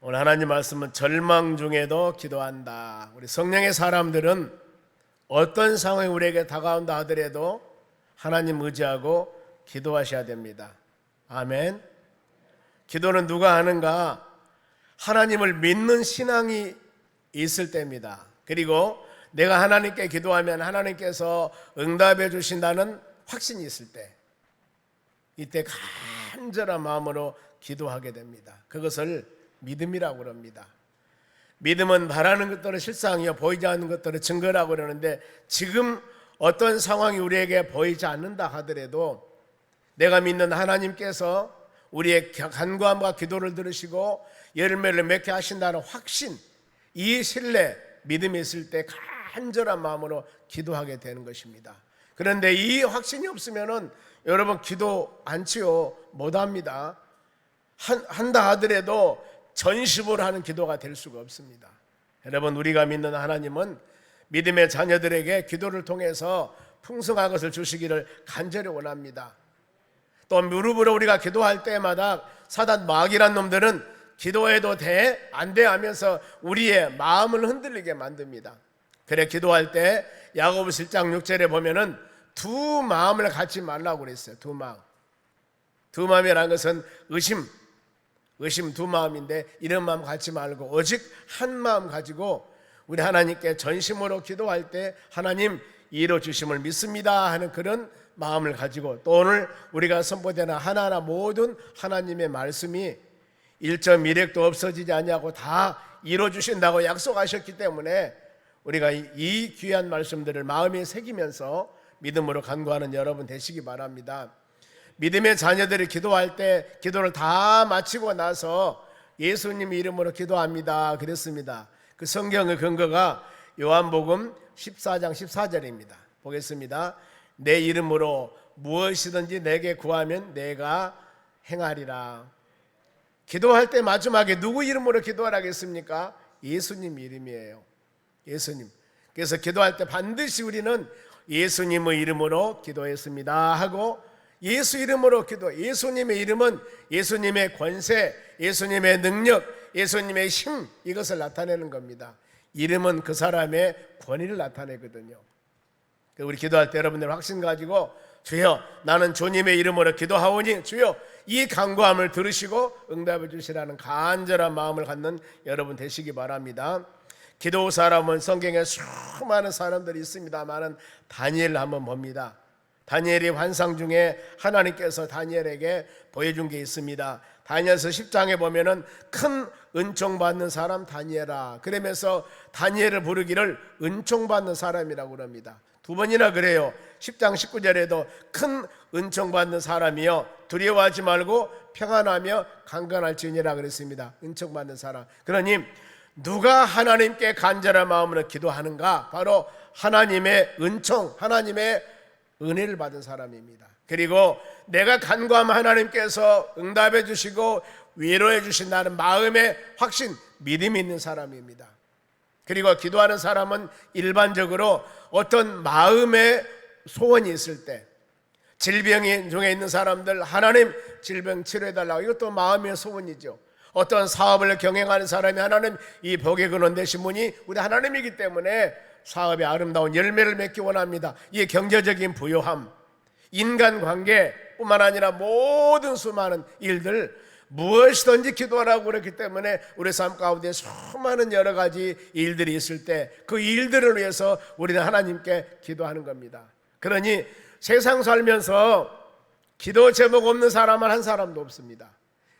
오늘 하나님 말씀은 절망 중에도 기도한다. 우리 성령의 사람들은 어떤 상황이 우리에게 다가온다 하더라도 하나님 의지하고 기도하셔야 됩니다. 아멘. 기도는 누가 하는가? 하나님을 믿는 신앙이 있을 때입니다. 그리고 내가 하나님께 기도하면 하나님께서 응답해 주신다는 확신이 있을 때, 이때 간절한 마음으로 기도하게 됩니다. 그것을 믿음이라고 그럽니다. 믿음은 바라는 것들을 실상이요 보이지 않는 것들을 증거라고 그러는데, 지금 어떤 상황이 우리에게 보이지 않는다 하더라도 내가 믿는 하나님께서 우리의 간구함과 기도를 들으시고 열매를 맺게 하신다는 확신, 이 신뢰, 믿음이 있을 때 간절한 마음으로 기도하게 되는 것입니다. 그런데 이 확신이 없으면은 여러분 기도 않지요. 못합니다. 한다 하더라도 전심으로 하는 기도가 될 수가 없습니다. 여러분, 우리가 믿는 하나님은 믿음의 자녀들에게 기도를 통해서 풍성한 것을 주시기를 간절히 원합니다. 또 무릎으로 우리가 기도할 때마다 사단 마귀란 놈들은 기도해도 돼? 안 돼? 하면서 우리의 마음을 흔들리게 만듭니다. 그래, 기도할 때 야고보서 1장 6절에 보면은 두 마음을 갖지 말라고 그랬어요. 두 마음. 두 마음이라는 것은 의심 두 마음인데, 이런 마음 갖지 말고 오직 한 마음 가지고 우리 하나님께 전심으로 기도할 때 하나님 이루어 주심을 믿습니다 하는 그런 마음을 가지고, 또 오늘 우리가 선포되는 하나하나 모든 하나님의 말씀이 1.1핵도 없어지지 않냐고 다 이루어 주신다고 약속하셨기 때문에 우리가 이 귀한 말씀들을 마음에 새기면서 믿음으로 간구하는 여러분 되시기 바랍니다. 믿음의 자녀들이 기도할 때 기도를 다 마치고 나서 예수님 이름으로 기도합니다 그랬습니다. 그 성경의 근거가 요한복음 14장 14절입니다. 보겠습니다. 내 이름으로 무엇이든지 내게 구하면 내가 행하리라. 기도할 때 마지막에 누구 이름으로 기도하라겠습니까? 예수님 이름이에요. 예수님. 그래서 기도할 때 반드시 우리는 예수님의 이름으로 기도했습니다 하고, 예수 이름으로 기도. 예수님의 이름은 예수님의 권세, 예수님의 능력, 예수님의 힘, 이것을 나타내는 겁니다. 이름은 그 사람의 권위를 나타내거든요. 우리 기도할 때 여러분들 확신 가지고, 주여 나는 주님의 이름으로 기도하오니 주여 이 간구함을 들으시고 응답해 주시라는 간절한 마음을 갖는 여러분 되시기 바랍니다. 기도 사람은 성경에 수많은 사람들이 있습니다만은 다니엘을 한번 봅니다. 다니엘이 환상 중에 하나님께서 다니엘에게 보여준 게 있습니다. 다니엘서 10장에 보면은 큰 은총 받는 사람 다니엘아, 그러면서 다니엘을 부르기를 은총 받는 사람이라고 그럽니다. 두 번이나 그래요. 10장 19절에도 큰 은총 받는 사람이여 두려워하지 말고 평안하며 강건할지니라 그랬습니다. 은총 받는 사람. 그러니 누가 하나님께 간절한 마음으로 기도하는가? 바로 하나님의 은총, 하나님의 은혜를 받은 사람입니다. 그리고 내가 간구하면 하나님께서 응답해 주시고 위로해 주신다는 마음의 확신, 믿음이 있는 사람입니다. 그리고 기도하는 사람은 일반적으로 어떤 마음의 소원이 있을 때, 질병 중에 있는 사람들 하나님 질병 치료해달라고, 이것도 마음의 소원이죠. 어떤 사업을 경영하는 사람이 하나님 이 복의 근원 되신 분이 우리 하나님이기 때문에 사업의 아름다운 열매를 맺기 원합니다. 이 경제적인 부요함, 인간관계뿐만 아니라 모든 수많은 일들, 무엇이든지 기도하라고 그랬기 때문에 우리 삶 가운데 수많은 여러 가지 일들이 있을 때 그 일들을 위해서 우리는 하나님께 기도하는 겁니다. 그러니 세상 살면서 기도 제목 없는 사람은 한 사람도 없습니다.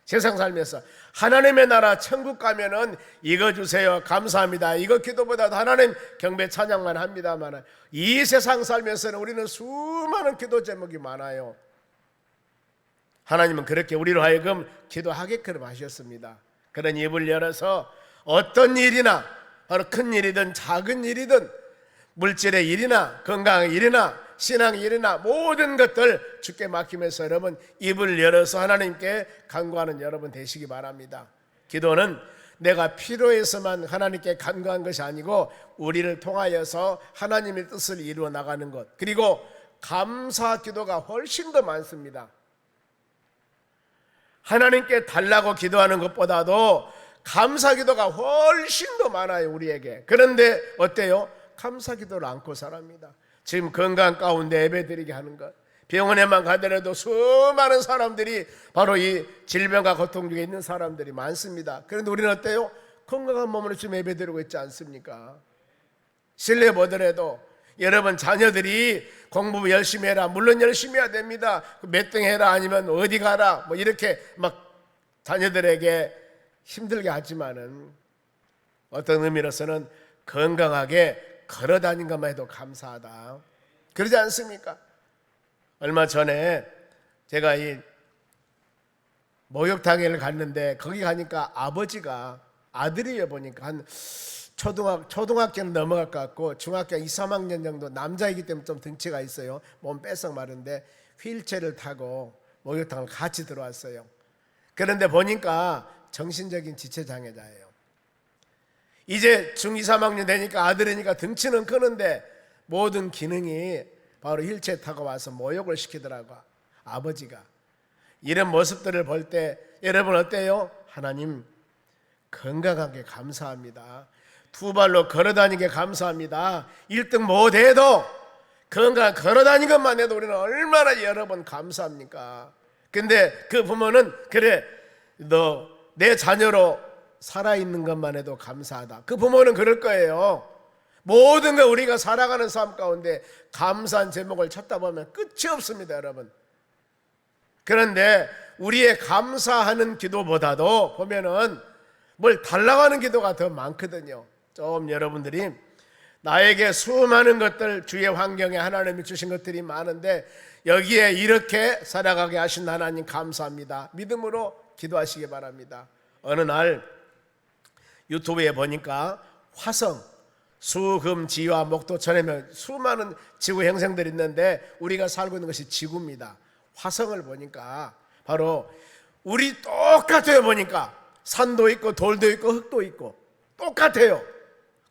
세상 살면서 하나님의 나라 천국 가면은 이거 주세요 감사합니다, 이거 기도보다도 하나님 경배 찬양만 합니다만, 이 세상 살면서는 우리는 수많은 기도 제목이 많아요. 하나님은 그렇게 우리로 하여금 기도하게끔 하셨습니다. 그런 입을 열어서 어떤 일이나, 바로 큰 일이든 작은 일이든, 물질의 일이나 건강의 일이나 신앙의 일이나 모든 것들 주께 맡기면서 여러분 입을 열어서 하나님께 간구하는 여러분 되시기 바랍니다. 기도는 내가 필요해서만 하나님께 간구한 것이 아니고 우리를 통하여서 하나님의 뜻을 이루어 나가는 것, 그리고 감사 기도가 훨씬 더 많습니다. 하나님께 달라고 기도하는 것보다도 감사기도가 훨씬 더 많아요, 우리에게. 그런데 어때요? 감사기도를 안고 살합니다. 지금 건강 가운데 예배드리게 하는 것, 병원에만 가더라도 수많은 사람들이 바로 이 질병과 고통 중에 있는 사람들이 많습니다. 그런데 우리는 어때요? 건강한 몸으로 지금 예배드리고 있지 않습니까? 실내 보더라도 여러분 자녀들이 공부 열심히 해라, 물론 열심히 해야 됩니다. 몇 등 해라, 아니면 어디 가라, 뭐 이렇게 막 자녀들에게 힘들게 하지만은 어떤 의미로서는 건강하게 걸어 다닌 것만 해도 감사하다, 그러지 않습니까? 얼마 전에 제가 이 목욕탕에를 갔는데 거기 가니까 아버지가, 아들이여 보니까 한 초등학교는 넘어갈 것 같고 중학교 2, 3학년 정도, 남자이기 때문에 좀 덩치가 있어요. 몸 뺏어 마른데 휠체어를 타고 목욕탕을 같이 들어왔어요. 그런데 보니까 정신적인 지체장애자예요. 이제 중2, 3학년 되니까 아들이니까 덩치는 크는데 모든 기능이 바로 휠체어 타고 와서 모욕을 시키더라고, 아버지가. 이런 모습들을 볼 때 여러분 어때요? 하나님, 건강하게 감사합니다. 두 발로 걸어다니게 감사합니다. 1등 못해도 건강 걸어다니는 것만 해도 우리는 얼마나 여러분 감사합니까? 근데 그 부모는 그래, 너 내 자녀로 살아있는 것만 해도 감사하다. 그 부모는 그럴 거예요. 모든 거 우리가 살아가는 삶 가운데 감사한 제목을 찾다 보면 끝이 없습니다, 여러분. 그런데 우리의 감사하는 기도보다도 보면은 뭘 달라고 하는 기도가 더 많거든요. 좀 여러분들이 나에게 수많은 것들, 주의 환경에 하나님이 주신 것들이 많은데 여기에 이렇게 살아가게 하신 하나님 감사합니다, 믿음으로 기도하시기 바랍니다. 어느 날 유튜브에 보니까 화성, 수, 금, 지와 목도, 전해면 수많은 지구 행성들이 있는데 우리가 살고 있는 것이 지구입니다. 화성을 보니까 바로 우리 똑같아요. 보니까 산도 있고 돌도 있고 흙도 있고 똑같아요.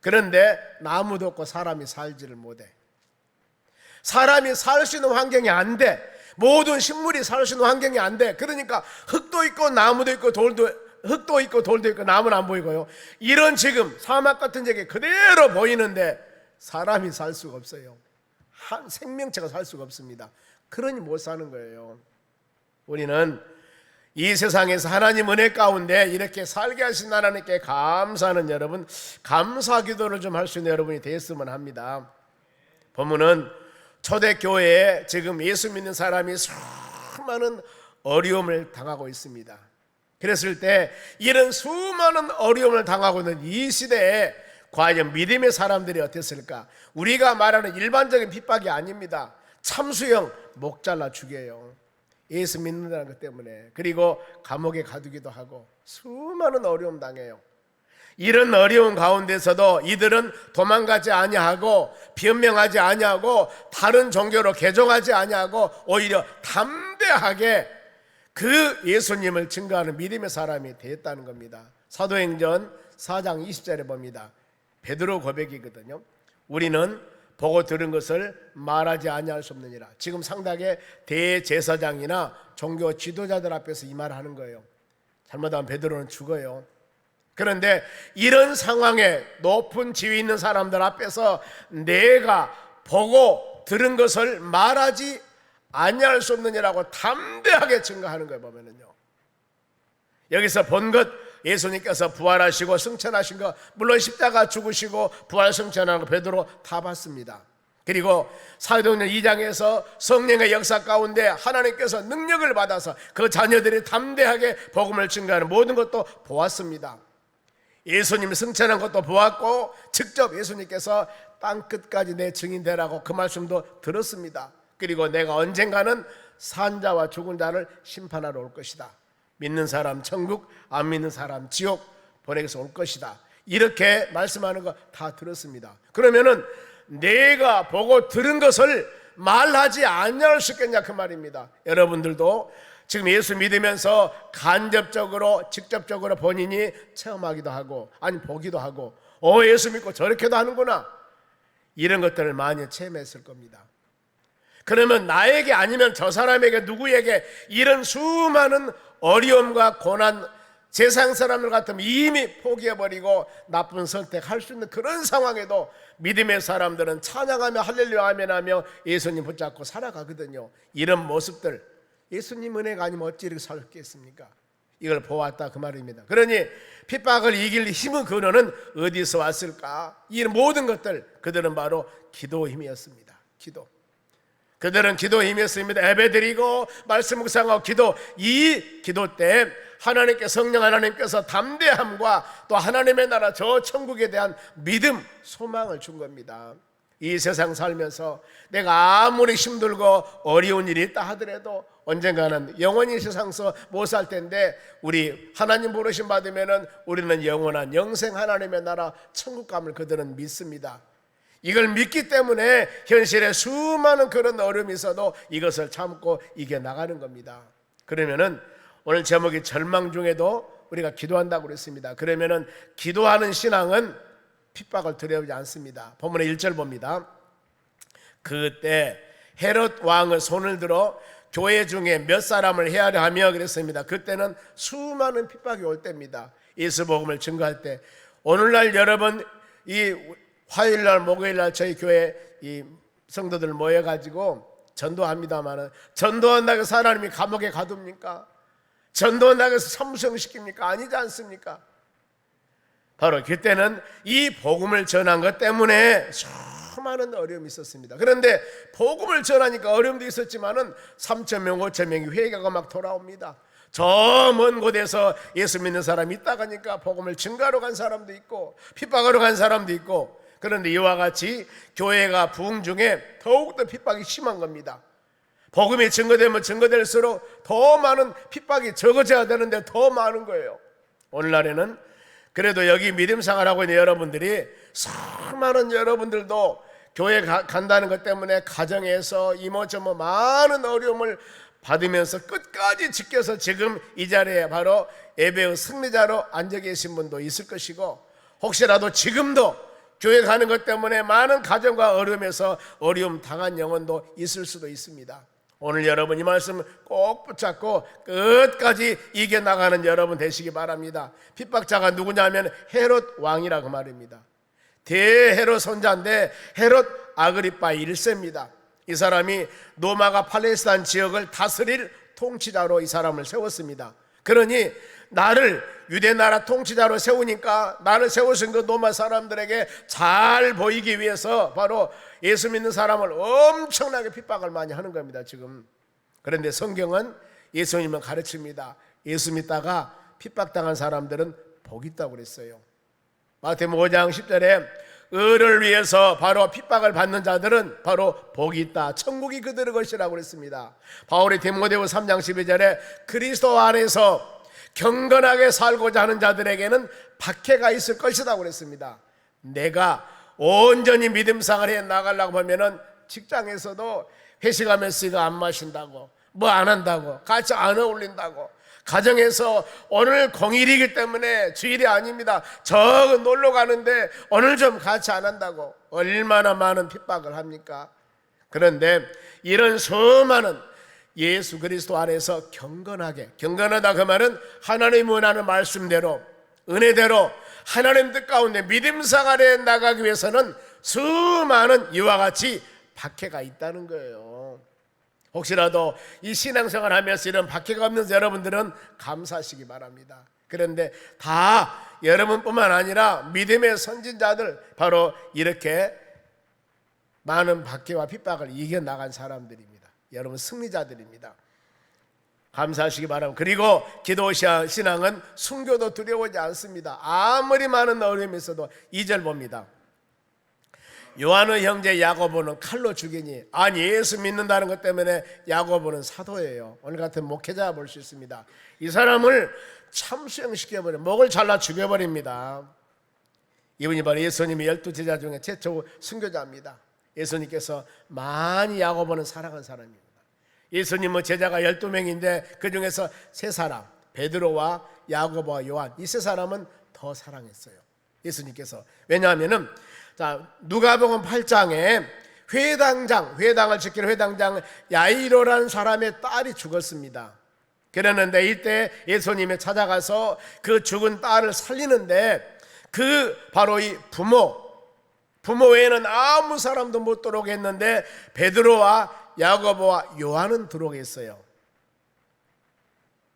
그런데 나무도 없고 사람이 살지를 못해. 사람이 살 수 있는 환경이 안 돼. 모든 식물이 살 수 있는 환경이 안 돼. 그러니까 흙도 있고 나무도 있고 흙도 있고 돌도 있고 나무는 안 보이고요. 이런 지금 사막 같은 지역에 그대로 보이는데 사람이 살 수가 없어요. 한 생명체가 살 수가 없습니다. 그러니 못 사는 거예요. 우리는 이 세상에서 하나님 은혜 가운데 이렇게 살게 하신 하나님께 감사하는 여러분, 감사 기도를 좀 할 수 있는 여러분이 되었으면 합니다. 본문은 초대교회에 지금 예수 믿는 사람이 수많은 어려움을 당하고 있습니다. 그랬을 때 이런 수많은 어려움을 당하고 있는 이 시대에 과연 믿음의 사람들이 어땠을까? 우리가 말하는 일반적인 핍박이 아닙니다. 참수형 목 잘라 죽여요. 예수 믿는다는 것 때문에. 그리고 감옥에 가두기도 하고 수많은 어려움 당해요. 이런 어려운 가운데서도 이들은 도망가지 아니하고 변명하지 아니하고 다른 종교로 개종하지 아니하고 오히려 담대하게 그 예수님을 증거하는 믿음의 사람이 되었다는 겁니다. 사도행전 4장 20절에 봅니다. 베드로 고백이거든요. 우리는 보고 들은 것을 말하지 아니할 수 없느니라. 지금 상당히 대제사장이나 종교 지도자들 앞에서 이 말을 하는 거예요. 잘못하면 베드로는 죽어요. 그런데 이런 상황에 높은 지위 있는 사람들 앞에서 내가 보고 들은 것을 말하지 아니할 수 없느냐라고 담대하게 증거하는 거예요. 보면은요, 여기서 본 것, 예수님께서 부활하시고 승천하신 것, 물론 십자가 죽으시고 부활 승천하는 거 베드로 다 봤습니다. 그리고 사도행전 2장에서 성령의 역사 가운데 하나님께서 능력을 받아서 그 자녀들이 담대하게 복음을 증거하는 모든 것도 보았습니다. 예수님이 승천한 것도 보았고 직접 예수님께서 땅끝까지 내 증인 되라고 그 말씀도 들었습니다. 그리고 내가 언젠가는 산자와 죽은 자를 심판하러 올 것이다. 믿는 사람 천국, 안 믿는 사람 지옥 보내기서 올 것이다. 이렇게 말씀하는 거 다 들었습니다. 그러면은 내가 보고 들은 것을 말하지 않을 수 있겠냐 그 말입니다. 여러분들도 지금 예수 믿으면서 간접적으로 직접적으로 본인이 체험하기도 하고 아니 보기도 하고 예수 믿고 저렇게도 하는구나 이런 것들을 많이 체험했을 겁니다. 그러면 나에게 아니면 저 사람에게 누구에게 이런 수많은 어려움과 고난 세상 사람들 같으면 이미 포기해버리고 나쁜 선택할 수 있는 그런 상황에도 믿음의 사람들은 찬양하며 할렐루야 아멘하며 예수님 붙잡고 살아가거든요. 이런 모습들, 예수님 은혜가 아니면 어찌 이렇게 살겠습니까? 이걸 보았다 그 말입니다. 그러니 핍박을 이길 힘은 근원은 어디서 왔을까? 이 모든 것들, 그들은 바로 기도 힘이었습니다. 기도. 그들은 기도 힘이었습니다. 예배드리고 말씀 묵상하고 기도, 이 기도 때 하나님께, 성령 하나님께서 담대함과 또 하나님의 나라 저 천국에 대한 믿음, 소망을 준 겁니다. 이 세상 살면서 내가 아무리 힘들고 어려운 일이 있다 하더라도 언젠가는 영원히 세상에서 못 살 텐데, 우리 하나님 부르심 받으면은 우리는 영원한 영생 하나님의 나라 천국감을 그들은 믿습니다. 이걸 믿기 때문에 현실에 수많은 그런 어려움이 있어도 이것을 참고 이겨나가는 겁니다. 그러면은 오늘 제목이 절망 중에도 우리가 기도한다고 그랬습니다. 그러면은 기도하는 신앙은 핍박을 두려워하지 않습니다. 본문의 1절 봅니다. 그때 헤롯 왕은 손을 들어 교회 중에 몇 사람을 헤아려 하며 그랬습니다. 그때는 수많은 핍박이 올 때입니다. 예수 복음을 증거할 때. 오늘날 여러분, 이 화요일날 목요일날 저희 교회 이 성도들 모여가지고 전도합니다마는, 전도한다고 해서 하나님이 감옥에 가둡니까? 전도한다고 해서 참수형시킵니까? 아니지 않습니까? 바로 그때는 이 복음을 전한 것 때문에 수많은 어려움이 있었습니다. 그런데 복음을 전하니까 어려움도 있었지만은 3,000명 5,000명이 회개가 막 돌아옵니다. 저 먼 곳에서 예수 믿는 사람이 있다가니까 복음을 증거하러 간 사람도 있고 핍박하러 간 사람도 있고. 그런데 이와 같이 교회가 부흥 중에 더욱더 핍박이 심한 겁니다. 복음이 증거되면 증거될수록 더 많은 핍박이 적어져야 되는데 더 많은 거예요. 오늘날에는 그래도 여기 믿음 생활하고 있는 여러분들이, 수많은 여러분들도 교회 간다는 것 때문에 가정에서 이모저모 많은 어려움을 받으면서 끝까지 지켜서 지금 이 자리에 바로 예배의 승리자로 앉아 계신 분도 있을 것이고, 혹시라도 지금도 교회 가는 것 때문에 많은 가정과 어려움에서 어려움 당한 영혼도 있을 수도 있습니다. 오늘 여러분 이 말씀 꼭 붙잡고 끝까지 이겨나가는 여러분 되시기 바랍니다. 핍박자가 누구냐면 헤롯 왕이라고 말입니다. 대헤롯 손자인데 헤롯 아그리파 1세입니다. 이 사람이 로마가 팔레스타인 지역을 다스릴 통치자로 이 사람을 세웠습니다. 그러니 나를 유대 나라 통치자로 세우니까 나를 세우신 그 로마 사람들에게 잘 보이기 위해서 바로 예수 믿는 사람을 엄청나게 핍박을 많이 하는 겁니다 지금. 그런데 성경은 예수님은 가르칩니다. 예수 믿다가 핍박당한 사람들은 복이 있다고 그랬어요. 마태복음 5장 10절에 의를 위해서 바로 핍박을 받는 자들은 바로 복이 있다, 천국이 그들의 것이라고 그랬습니다. 바울이 디모데후서 3장 12절에 그리스도 안에서 경건하게 살고자 하는 자들에게는 박해가 있을 것이다 그랬습니다. 내가 온전히 믿음생활 해 나가려고 하면은 직장에서도 회식하면서 이거 안 마신다고, 뭐 안 한다고, 같이 안 어울린다고, 가정에서 오늘 공휴일이기 때문에 주일이 아닙니다, 저 놀러 가는데 오늘 좀 같이 안 한다고, 얼마나 많은 핍박을 합니까? 그런데 이런 수많은 예수 그리스도 안에서 경건하게, 경건하다 그 말은 하나님 원하는 말씀대로 은혜대로 하나님 뜻 가운데 믿음 생활에 나가기 위해서는 수많은 이와 같이 박해가 있다는 거예요. 혹시라도 이 신앙생활 하면서 이런 박해가 없는 여러분들은 감사하시기 바랍니다. 그런데 다 여러분뿐만 아니라 믿음의 선진자들, 바로 이렇게 많은 박해와 핍박을 이겨나간 사람들입니다. 여러분 승리자들입니다. 감사하시기 바랍니다. 그리고 기도 신앙은 순교도 두려워하지 않습니다. 아무리 많은 어려움이 있어도 2절 봅니다. 요한의 형제 야고보는 칼로 죽이니, 아니 예수 믿는다는 것 때문에 야고보는 사도예요. 오늘 같은 목회자 볼 수 있습니다. 이 사람을 참수형시켜버려, 목을 잘라 죽여버립니다. 이분이 바로 예수님의 12제자 중에 최초 순교자입니다. 예수님께서 많이 야고보는 사랑한 사람입니다. 예수님은 제자가 12명인데 그 중에서 3사람, 베드로와 야고보와 요한, 이 3사람은 더 사랑했어요 예수님께서. 왜냐하면은 자, 누가복음 8장에 회당을 지키는 회당장 야이로라는 사람의 딸이 죽었습니다. 그랬는데 이때 예수님이 찾아가서 그 죽은 딸을 살리는데 그 바로 이 부모 외에는 아무 사람도 못 들어오게 했는데 베드로와 야고보와 요한은 들어오게 했어요.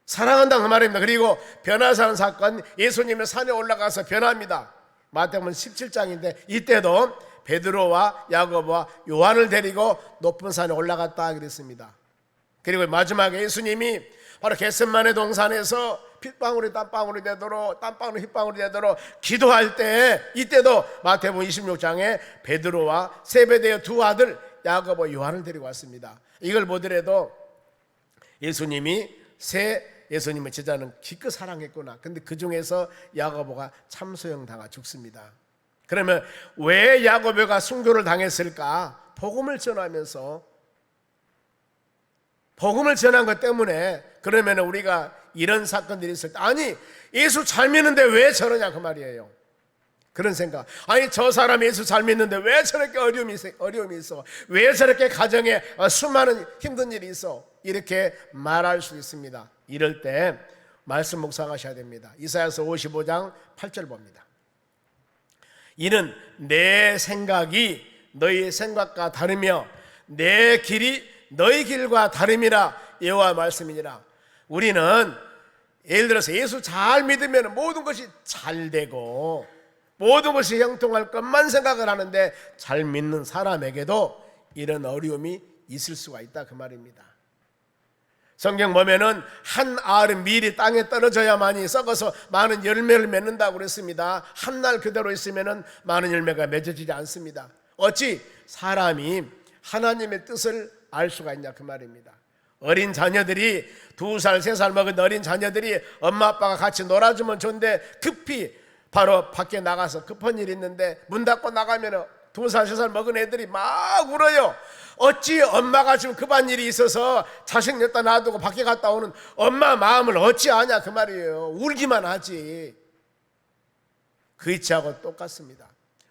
사랑한다 그 말입니다. 그리고 변화산 사건, 예수님의 산에 올라가서 변화합니다. 마태복음 17장인데 이때도 베드로와 야고보와 요한을 데리고 높은 산에 올라갔다 그랬습니다. 그리고 마지막에 예수님이 바로 겟세마네 동산에서 핏방울이 땀방울이 되도록, 땀방울이 핏방울이 되도록 기도할 때, 이때도 마태복음 26장에 베드로와 세베대의 두 아들 야고보 요한을 데리고 왔습니다. 이걸 보더라도 예수님의 제자는 기껏 사랑했구나. 근데 그 중에서 야고보가 참소형 당하 죽습니다. 그러면 왜 야고보가 순교를 당했을까? 복음을 전한 것 때문에. 그러면 우리가 이런 사건들이 있을 때, 아니 예수 잘 믿는데 왜 저러냐 그 말이에요. 그런 생각. 아니 저 사람 예수 잘 믿는데 왜 저렇게 어려움이 있어? 왜 저렇게 가정에 수많은 힘든 일이 있어? 이렇게 말할 수 있습니다. 이럴 때 말씀 묵상하셔야 됩니다. 이사야서 55장 8절 봅니다. 이는 내 생각이 너희 생각과 다르며 내 길이 너희 길과 다름이라 여호와 말씀이니라. 우리는 예를 들어서 예수 잘 믿으면 모든 것이 잘 되고 모든 것이 형통할 것만 생각을 하는데, 잘 믿는 사람에게도 이런 어려움이 있을 수가 있다 그 말입니다. 성경 보면은 한 알은 미리 땅에 떨어져야만이 썩어서 많은 열매를 맺는다고 그랬습니다. 한 날 그대로 있으면은 많은 열매가 맺어지지 않습니다. 어찌 사람이 하나님의 뜻을 알 수가 있냐 그 말입니다. 어린 자녀들이 2살, 3살 먹은 어린 자녀들이 엄마 아빠가 같이 놀아주면 좋은데 급히 바로 밖에 나가서 급한 일이 있는데 문 닫고 나가면 2살, 3살 먹은 애들이 막 울어요. 어찌 엄마가 지금 급한 일이 있어서 자식 냈다 놔두고 밖에 갔다 오는 엄마 마음을 어찌 아냐 그 말이에요. 울기만 하지. 그 이치하고 똑같습니다.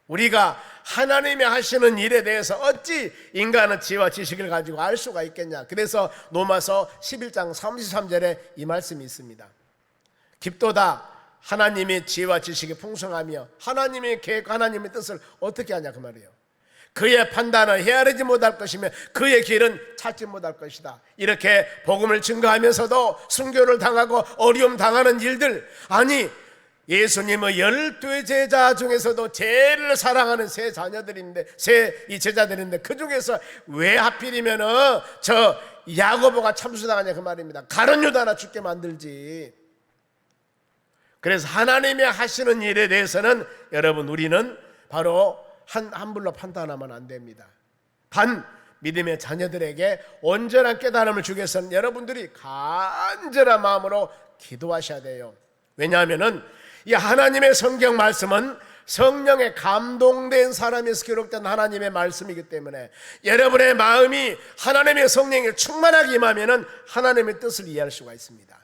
우리가 하나님이 하시는 일에 대해서 어찌 인간은 지혜와 지식을 가지고 알 수가 있겠냐. 그래서 로마서 11장 33절에 이 말씀이 있습니다. 깊도다 하나님의 지혜와 지식이 풍성하며 하나님의 계획, 하나님의 뜻을 어떻게 하냐 그 말이에요. 그의 판단은 헤아리지 못할 것이며 그의 길은 찾지 못할 것이다. 이렇게 복음을 증거하면서도 순교를 당하고 어려움 당하는 일들, 아니 예수님의 12 제자 중에서도 제일 사랑하는 세 제자들인데 그 중에서 왜 하필이면 저 야고보가 참수당하냐 그 말입니다. 가룟 유다나 죽게 만들지. 그래서 하나님이 하시는 일에 대해서는 여러분 우리는 바로 함부로 판단하면 안 됩니다. 단 믿음의 자녀들에게 온전한 깨달음을 주기 위해서는 여러분들이 간절한 마음으로 기도하셔야 돼요. 왜냐하면 이 하나님의 성경 말씀은 성령에 감동된 사람에서 기록된 하나님의 말씀이기 때문에 여러분의 마음이 하나님의 성령에 충만하게 임하면 하나님의 뜻을 이해할 수가 있습니다.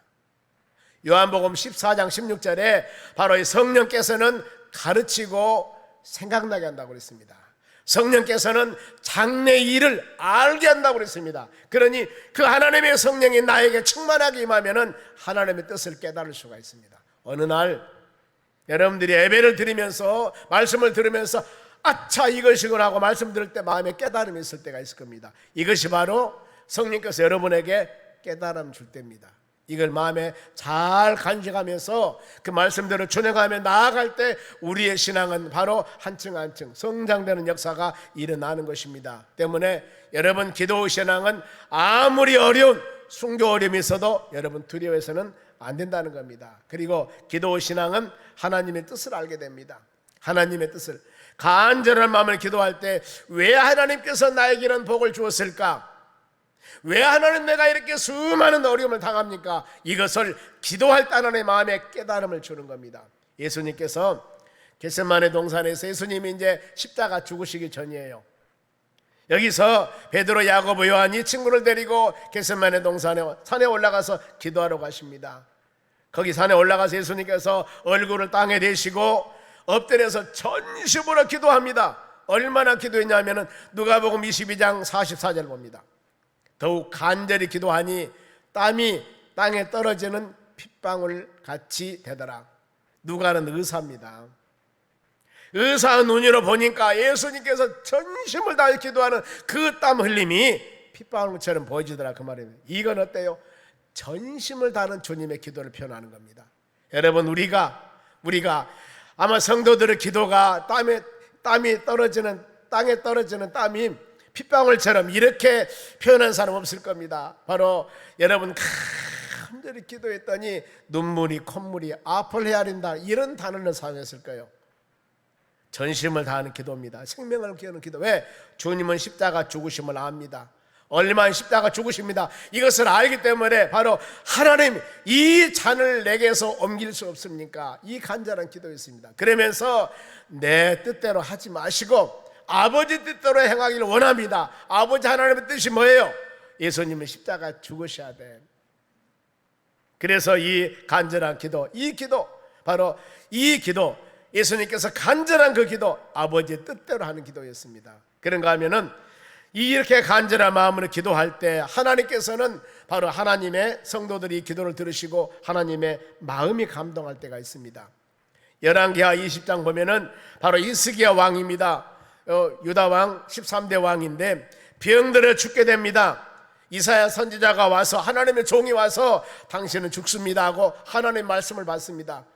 요한복음 14장 16절에 바로 이 성령께서는 가르치고 생각나게 한다고 그랬습니다. 성령께서는 장래 일을 알게 한다고 그랬습니다. 그러니 그 하나님의 성령이 나에게 충만하게 임하면 하나님의 뜻을 깨달을 수가 있습니다. 어느 날 여러분들이 예배를 드리면서 말씀을 들으면서 아차 이것이구나 하고 말씀 들을 때 마음에 깨달음이 있을 때가 있을 겁니다. 이것이 바로 성령께서 여러분에게 깨달음 줄 때입니다. 이걸 마음에 잘 간직하면서 그 말씀대로 준행하며 나아갈 때 우리의 신앙은 바로 한층 한층 성장되는 역사가 일어나는 것입니다. 때문에 여러분 기도 신앙은 아무리 어려운 순교 어려움이 있어도 여러분 두려워해서는 안 된다는 겁니다. 그리고 기도 신앙은 하나님의 뜻을 알게 됩니다. 하나님의 뜻을 간절한 마음을 기도할 때 왜 하나님께서 나에게 이런 복을 주었을까? 왜 하나님 내가 이렇게 수많은 어려움을 당합니까? 이것을 기도할 때 하나님의 마음에 깨달음을 주는 겁니다. 예수님께서 겟세마네 동산에서 예수님이 이제 십자가 죽으시기 전이에요. 여기서 베드로, 야고보, 요한이 친구를 데리고 겟세마네 동산에 산에 올라가서 기도하러 가십니다. 거기 산에 올라가서 예수님께서 얼굴을 땅에 대시고 엎드려서 전심으로 기도합니다. 얼마나 기도했냐면 누가복음 22장 44절 봅니다. 더욱 간절히 기도하니 땀이 땅에 떨어지는 핏방울 같이 되더라. 누가는 의사입니다. 의사 눈으로 보니까 예수님께서 전심을 다해 기도하는 그 땀 흘림이 핏방울처럼 보여지더라, 그 말입니다. 이건 어때요? 전심을 다하는 주님의 기도를 표현하는 겁니다. 여러분, 우리가 아마 성도들의 기도가 땅에 떨어지는 땀이 핏방울처럼 이렇게 표현한 사람 없을 겁니다. 바로 여러분 간절히 기도했더니 눈물이 콧물이 앞을 헤아린다, 이런 단어를 사용했을 거예요. 전심을 다하는 기도입니다. 생명을 기하는 기도. 왜? 주님은 십자가 죽으심을 압니다. 얼마나 십자가 죽으십니다. 이것을 알기 때문에 바로 하나님, 이 잔을 내게서 옮길 수 없습니까? 이 간절한 기도였습니다. 그러면서 내 뜻대로 하지 마시고 아버지 뜻대로 행하기를 원합니다. 아버지 하나님의 뜻이 뭐예요? 예수님은 십자가 죽으셔야 돼. 그래서 이 간절한 기도, 바로 이 기도, 예수님께서 간절한 그 기도, 아버지의 뜻대로 하는 기도였습니다. 그런가 하면은 이렇게 간절한 마음으로 기도할 때 하나님께서는 바로 하나님의 성도들이 기도를 들으시고 하나님의 마음이 감동할 때가 있습니다. 열왕기하 20장 보면은 바로 히스기야 왕입니다. 유다 왕 13대 왕인데 병들어 죽게 됩니다. 이사야 선지자가 와서, 하나님의 종이 와서 당신은 죽습니다 하고 하나님의 말씀을 받습니다.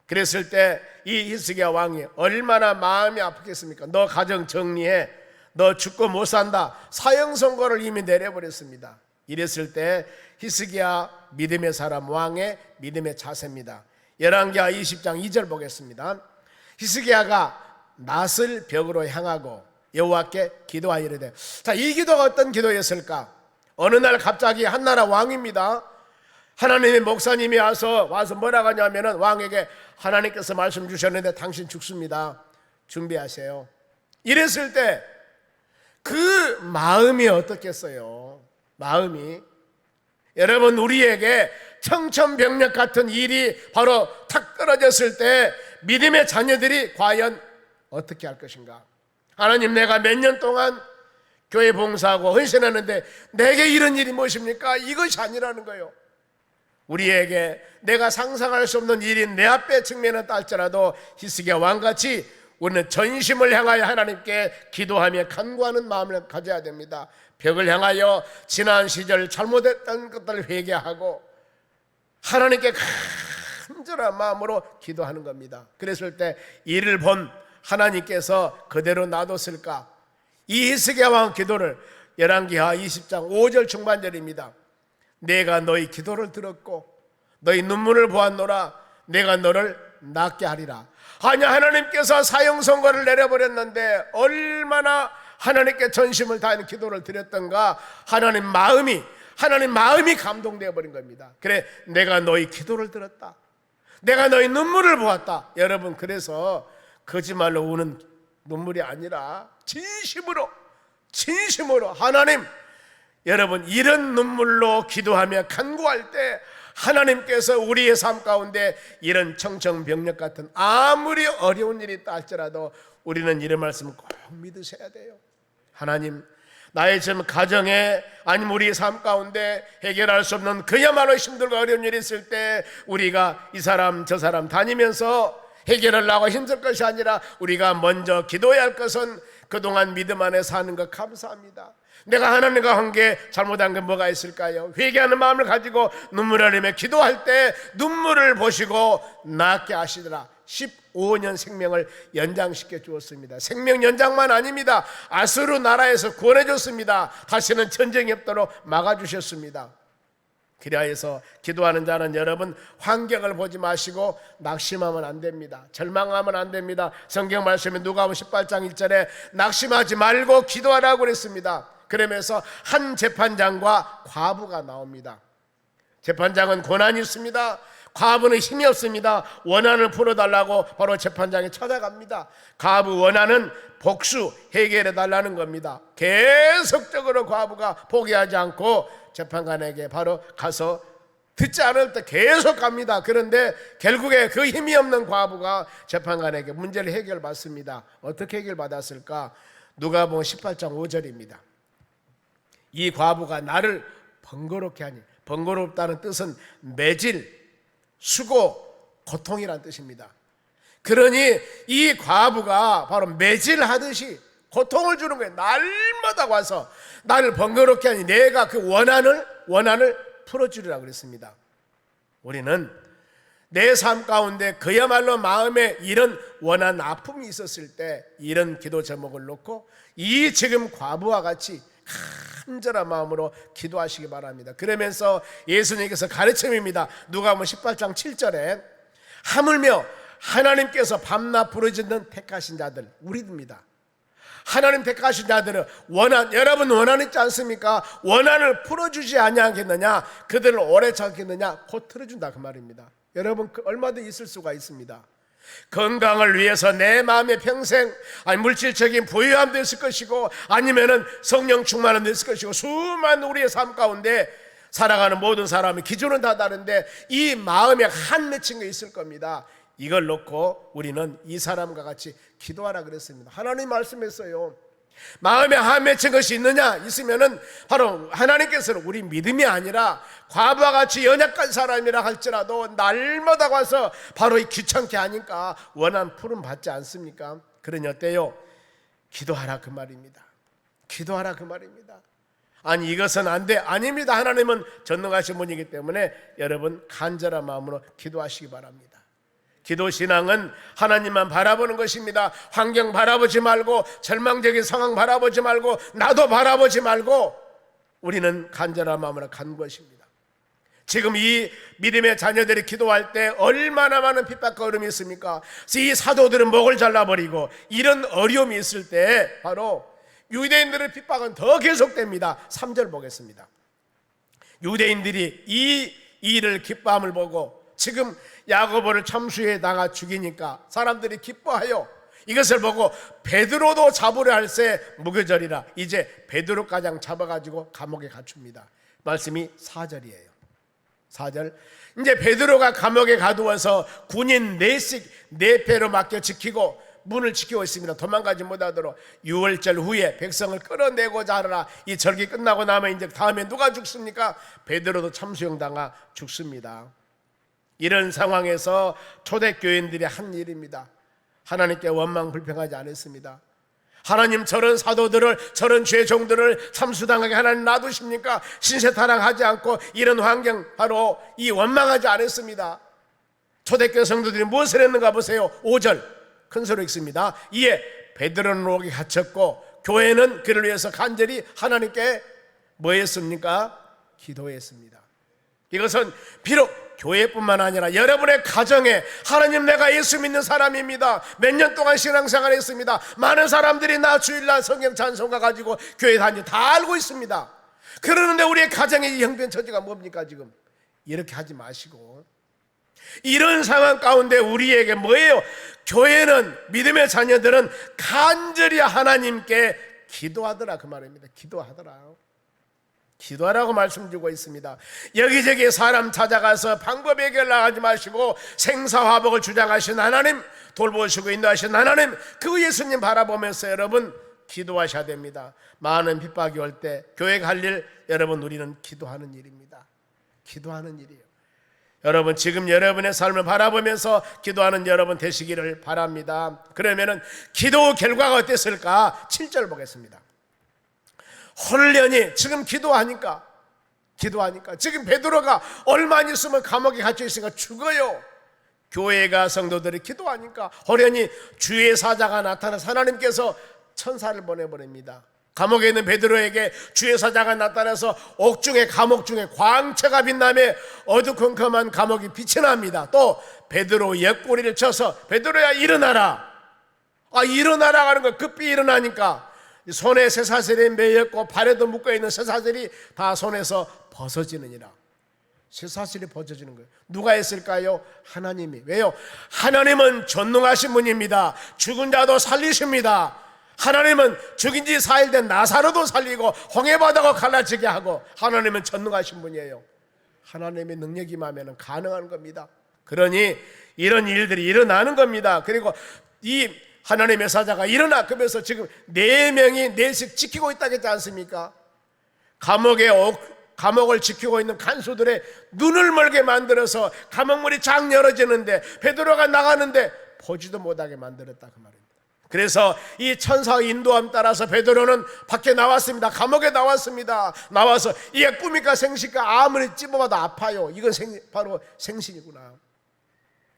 그랬을 때 이 히스기야 왕이 얼마나 마음이 아프겠습니까? 너 가정 정리해, 너 죽고 못 산다, 사형 선고를 이미 내려버렸습니다. 이랬을 때 히스기야 믿음의 사람, 왕의 믿음의 자세입니다. 열왕기하 20장 2절 보겠습니다. 히스기야가 낫을 벽으로 향하고 여호와께 기도하여 이르되. 자, 이 기도가 어떤 기도였을까? 어느 날 갑자기 한 나라 왕입니다. 하나님의 목사님이 와서 뭐라고 하냐면은 왕에게 하나님께서 말씀 주셨는데 당신 죽습니다, 준비하세요. 이랬을 때 그 마음이 어떻겠어요? 마음이, 여러분, 우리에게 청천벽력 같은 일이 바로 탁 떨어졌을 때 믿음의 자녀들이 과연 어떻게 할 것인가? 하나님, 내가 몇 년 동안 교회 봉사하고 헌신하는데 내게 이런 일이 무엇입니까? 이것이 아니라는 거예요. 우리에게 내가 상상할 수 없는 일이 내 앞에 측면에 할지라도 히스기야 왕같이 우리는 전심을 향하여 하나님께 기도하며 간구하는 마음을 가져야 됩니다. 벽을 향하여 지난 시절 잘못했던 것들을 회개하고 하나님께 간절한 마음으로 기도하는 겁니다. 그랬을 때 이를 본 하나님께서 그대로 놔뒀을까? 이 히스기야 왕 기도를 열왕기하 20장 5절 중반절입니다. 내가 너희 기도를 들었고 너희 눈물을 보았노라. 내가 너를 낫게 하리라. 아니, 하나님께서 사형 선고를 내려버렸는데 얼마나 하나님께 전심을 다하는 기도를 드렸던가. 하나님 마음이 감동되어 버린 겁니다. 그래, 내가 너희 기도를 들었다, 내가 너희 눈물을 보았다. 여러분, 그래서 거짓말로 우는 눈물이 아니라 진심으로 하나님, 여러분, 이런 눈물로 기도하며 간구할 때 하나님께서 우리의 삶 가운데 이런 청천벽력 같은 아무리 어려운 일이 있다 할지라도 우리는 이런 말씀을 꼭 믿으셔야 돼요. 하나님, 나의 지금 가정에, 아니면 우리의 삶 가운데 해결할 수 없는 그야말로 힘들고 어려운 일이 있을 때 우리가 이 사람 저 사람 다니면서 해결하려고 힘들 것이 아니라 우리가 먼저 기도해야 할 것은 그동안 믿음 안에 사는 것 감사합니다. 내가 하나님과 관계 잘못한 게 뭐가 있을까요? 회개하는 마음을 가지고 눈물 흘리며 기도할 때 눈물을 보시고 낫게 하시더라. 15년 생명을 연장시켜 주었습니다. 생명 연장만 아닙니다. 아수르 나라에서 구원해 줬습니다. 다시는 전쟁이 없도록 막아주셨습니다. 그리하여서 기도하는 자는 여러분, 환경을 보지 마시고 낙심하면 안 됩니다. 절망하면 안 됩니다. 성경 말씀에 누가복음 18장 1절에 낙심하지 말고 기도하라고 그랬습니다. 그러면서 한 재판장과 과부가 나옵니다. 재판장은 고난이 있습니다. 과부는 힘이 없습니다. 원한을 풀어달라고 바로 재판장이 찾아갑니다. 과부 원한은 복수, 해결해 달라는 겁니다. 계속적으로 과부가 포기하지 않고 재판관에게 바로 가서 듣지 않을 때 계속 갑니다. 그런데 결국에 그 힘이 없는 과부가 재판관에게 문제를 해결받습니다. 어떻게 해결받았을까? 누가복음 18장 5절입니다. 이 과부가 나를 번거롭게 하니, 번거롭다는 뜻은 매질, 수고, 고통이란 뜻입니다. 그러니 이 과부가 바로 매질하듯이 고통을 주는 거예요. 날마다 와서 나를 번거롭게 하니 내가 그 원한을 풀어주리라 그랬습니다. 우리는 내 삶 가운데 그야말로 마음에 이런 원한 아픔이 있었을 때 이런 기도 제목을 놓고 이 지금 과부와 같이 간절한 마음으로 기도하시기 바랍니다. 그러면서 예수님께서 가르침입니다. 누가복음 18장 7절에 하물며 하나님께서 밤낮 부르짖는 택하신 자들, 우리입니다. 하나님 택하신 자들은 여러분 원한 있지 않습니까? 원한을 풀어주지 아니하겠느냐, 그들을 오래 참겠느냐, 곧 틀어준다 그 말입니다. 여러분 얼마든지 있을 수가 있습니다. 건강을 위해서 내 마음의 평생 물질적인 부유함도 있을 것이고 아니면은 성령 충만함도 있을 것이고 수많은 우리의 삶 가운데 살아가는 모든 사람의 기준은 다 다른데 이 마음에 한 맺힌 게 있을 겁니다. 이걸 놓고 우리는 이 사람과 같이 기도하라 그랬습니다. 하나님 말씀했어요. 마음에 한 맺힌 것이 있으면은 바로 하나님께서는 우리 믿음이 아니라 과부와 같이 연약한 사람이라 할지라도 날마다 와서 바로 이 귀찮게 하니까 원한 풀음 받지 않습니까? 그러니 어때요? 기도하라 그 말입니다. 기도하라 그 말입니다. 아니 이것은 안 돼. 아닙니다. 하나님은 전능하신 분이기 때문에 여러분 간절한 마음으로 기도하시기 바랍니다. 기도 신앙은 하나님만 바라보는 것입니다. 환경 바라보지 말고 절망적인 상황 바라보지 말고 나도 바라보지 말고 우리는 간절한 마음으로 간 것입니다. 지금 이 믿음의 자녀들이 기도할 때 얼마나 많은 핍박과 어려움이 있습니까? 이 사도들은 목을 잘라버리고 이런 어려움이 있을 때 바로 유대인들의 핍박은 더 계속됩니다. 3절 보겠습니다. 유대인들이 이 일을 기뻐함을 보고 지금 야고보를 참수에다가 죽이니까 사람들이 기뻐하여 이것을 보고 베드로도 잡으려 할새 무교절이라 이제 베드로가장 잡아가지고 감옥에 갇힙니다. 말씀이 4절이에요. 4절 이제 베드로가 감옥에 가두어서 군인 4배로 맡겨 지키고 문을 지키고 있습니다. 도망가지 못하도록 6월절 후에 백성을 끌어내고자 하라. 이 절기 끝나고 나면 이제 다음에 누가 죽습니까? 베드로도 참수형 당하 죽습니다. 이런 상황에서 초대교인들이 한 일입니다. 하나님께 원망 불평하지 않았습니다. 하나님 저런 사도들을 저런 죄종들을 참수당하게 하나님 놔두십니까? 신세타락하지 않고 이런 환경 바로 이 원망하지 않았습니다. 초대교회 성도들이 무엇을 했는가 보세요. 5절 큰 소리 읽습니다. 이에 베드로는 옥에 갇혔고 교회는 그를 위해서 간절히 하나님께 뭐 했습니까? 기도했습니다. 이것은 비록 교회뿐만 아니라 여러분의 가정에 하나님 내가 예수 믿는 사람입니다. 몇 년 동안 신앙생활 했습니다. 많은 사람들이 나 주일날 성경 찬송가 가지고 교회 다니고 다 알고 있습니다. 그러는데 우리의 가정의 형편처지가 뭡니까 지금? 이렇게 하지 마시고 이런 상황 가운데 우리에게 뭐예요? 교회는 믿음의 자녀들은 간절히 하나님께 기도하더라 그 말입니다. 기도하라고 말씀 주고 있습니다. 여기저기 사람 찾아가서 방법 해결하지 마시고 생사화복을 주장하신 하나님, 돌보시고 인도하신 하나님, 그 예수님 바라보면서 여러분 기도하셔야 됩니다. 많은 핍박이 올 때 교회 갈 일 여러분 우리는 기도하는 일입니다. 기도하는 일이에요. 여러분 지금 여러분의 삶을 바라보면서 기도하는 여러분 되시기를 바랍니다. 그러면은 기도 결과가 어땠을까? 7절 보겠습니다. 홀련히 지금 기도하니까 지금 베드로가 얼마 안 있으면 감옥에 갇혀 있으니까 죽어요. 교회가 성도들이 기도하니까 홀련히 주의 사자가 나타나서 하나님께서 천사를 보내버립니다. 감옥에 있는 베드로에게 주의 사자가 나타나서 옥중에 감옥 중에 광채가 빛나며 어두컴컴한 감옥이 빛이 납니다. 또 베드로 옆구리를 쳐서 베드로야 일어나라. 일어나라 하는 거 급히 일어나니까 손에 쇠사슬이 매였고 발에도 묶어있는 쇠사슬이 다 손에서 벗어지느니라. 쇠사슬이 벗어지는 거예요. 누가 했을까요? 하나님이. 왜요? 하나님은 전능하신 분입니다. 죽은 자도 살리십니다. 하나님은 죽인 지 4일 된 나사로도 살리고 홍해바다가 갈라지게 하고 하나님은 전능하신 분이에요. 하나님의 능력이 임하면 가능한 겁니다. 그러니 이런 일들이 일어나는 겁니다. 그리고 이 하나님의 사자가 일어나 그러면서 지금 4명이 4씩 지키고 있다고 했지 않습니까? 감옥에 감옥을 지키고 있는 간수들의 눈을 멀게 만들어서 감옥문이 쫙 열어지는데 베드로가 나가는데 보지도 못하게 만들었다 그 말입니다. 그래서 이 천사의 인도함 따라서 베드로는 밖에 나왔습니다. 감옥에 나왔습니다. 나와서 이게 꿈일까 생실까 아무리 찝어봐도 아파요. 이건 바로 생신이구나.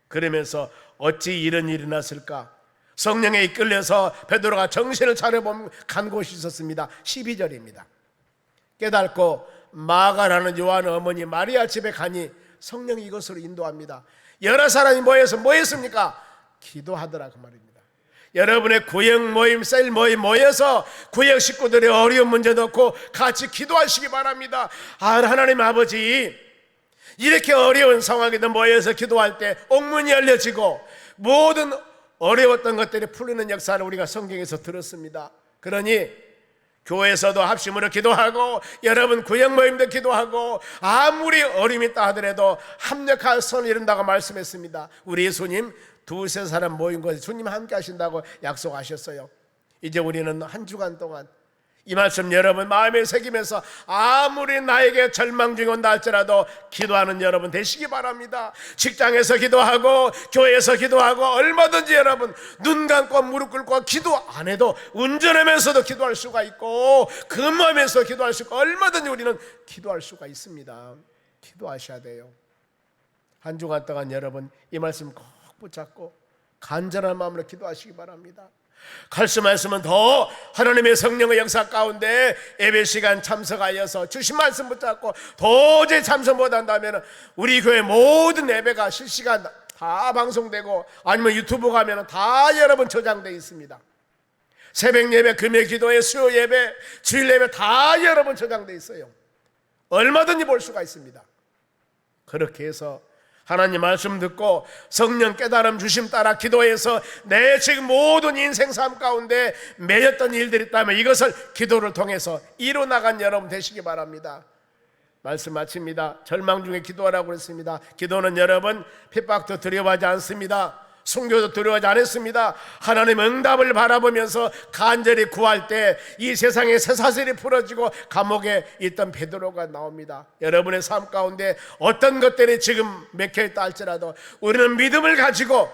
그러면서 어찌 이런 일이 났을까? 성령에 이끌려서 베드로가 정신을 차려보면 간 곳이 있었습니다. 12절입니다. 깨닫고 마가라는 요한 어머니 마리아 집에 가니 성령이 이것으로 인도합니다. 여러 사람이 모여서 뭐 했습니까? 기도하더라 그 말입니다. 여러분의 구역 모임, 셀 모임 모여서 구역 식구들의 어려운 문제 넣고 같이 기도하시기 바랍니다. 하나님 아버지, 이렇게 어려운 상황에도 모여서 기도할 때 옥문이 열려지고 모든 어려웠던 것들이 풀리는 역사를 우리가 성경에서 들었습니다. 그러니 교회에서도 합심으로 기도하고 여러분 구역 모임도 기도하고 아무리 어려움이 있다 하더라도 합력할 손을 이룬다고 말씀했습니다. 우리 예수님 두세 사람 모인 곳에 주님 함께 하신다고 약속하셨어요. 이제 우리는 한 주간 동안 이 말씀 여러분 마음에 새기면서 아무리 나에게 절망 중이 온다 할지라도 기도하는 여러분 되시기 바랍니다. 직장에서 기도하고 교회에서 기도하고 얼마든지 여러분 눈 감고 무릎 꿇고 기도 안 해도 운전하면서도 기도할 수가 있고 근무하면서 기도할 수 있고 얼마든지 우리는 기도할 수가 있습니다. 기도하셔야 돼요. 한 주간 동안 여러분 이 말씀 꼭 붙잡고 간절한 마음으로 기도하시기 바랍니다. 갈수 말씀은 더 하나님의 성령의 역사 가운데 예배 시간 참석하여서 주신 말씀 붙잡고 도저히 참석 못한다면 우리 교회 모든 예배가 실시간 다 방송되고 아니면 유튜브 가면 다 여러분 저장되어 있습니다. 새벽 예배, 금요 기도회, 수요 예배, 주일 예배 다 여러분 저장되어 있어요. 얼마든지 볼 수가 있습니다. 그렇게 해서 하나님 말씀 듣고 성령 깨달음 주심 따라 기도해서 내 지금 모든 인생 삶 가운데 매였던 일들이 있다면 이것을 기도를 통해서 이뤄나간 여러분 되시기 바랍니다. 말씀 마칩니다. 절망 중에 기도하라고 했습니다. 기도는 여러분 핍박도 두려워하지 않습니다. 순교도 두려워하지 않았습니다. 하나님 응답을 바라보면서 간절히 구할 때 이 세상의 쇠사슬이 풀어지고 감옥에 있던 베드로가 나옵니다. 여러분의 삶 가운데 어떤 것들이 지금 맥혀있다 할지라도 우리는 믿음을 가지고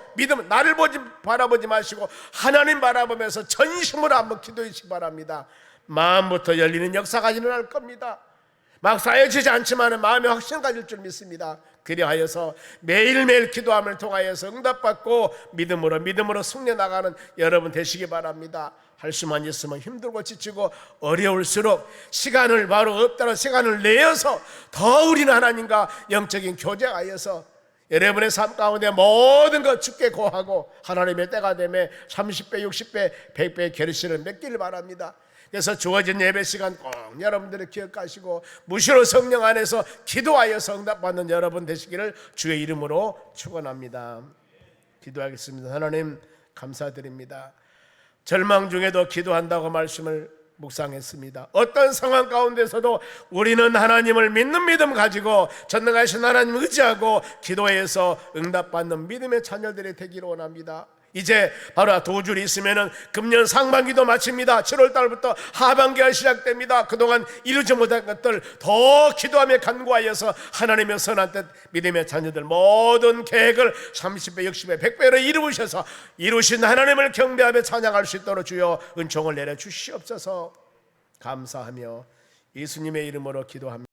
나를 바라보지 마시고 하나님 바라보면서 전심으로 한번 기도하시기 바랍니다. 마음부터 열리는 역사가 일어날 겁니다. 막 쌓여지지 않지만 마음에 확신 가질 줄 믿습니다. 그리하여서 매일매일 기도함을 통하여서 응답받고 믿음으로 승려나가는 여러분 되시기 바랍니다. 할 수만 있으면 힘들고 지치고 어려울수록 시간을 바로 없다는 시간을 내어서 더 우리는 하나님과 영적인 교제하여서 여러분의 삶 가운데 모든 것 죽게 고하고 하나님의 때가 되매 30배, 60배, 100배의 결실을 맺기를 바랍니다. 그래서 주어진 예배 시간 꼭 여러분들이 기억하시고 무시로 성령 안에서 기도하여서 응답받는 여러분 되시기를 주의 이름으로 축원합니다. 기도하겠습니다. 하나님 감사드립니다. 절망 중에도 기도한다고 말씀을 묵상했습니다. 어떤 상황 가운데서도 우리는 하나님을 믿는 믿음 가지고 전능하신 하나님 의지하고 기도해서 응답받는 믿음의 자녀들이 되기를 원합니다. 이제 바로 두 줄이 있으면은 금년 상반기도 마칩니다. 7월 달부터 하반기가 시작됩니다. 그동안 이루지 못한 것들 더 기도하며 간구하여서 하나님의 선한 뜻 믿음의 자녀들 모든 계획을 30배, 60배, 100배로 이루셔서 이루신 하나님을 경배하며 찬양할 수 있도록 주여 은총을 내려 주시옵소서. 감사하며 예수님의 이름으로 기도합니다.